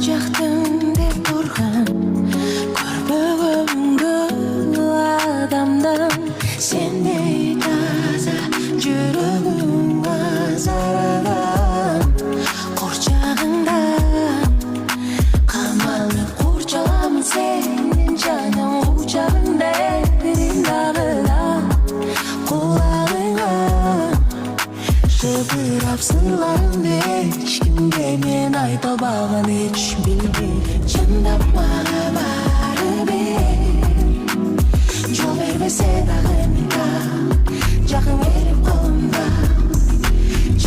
жақтың деп тұрған көрпігімгі адамдан сендей таза жүрегім азараған қоршағында қамалып қоршаламын сенің жаның құшағында біріндағыда құлағыңа жыбырлап сырларымды ешкімге мен айта албаған еш білген шындап маған барып жол бербесе дағы жақын келіп қолымда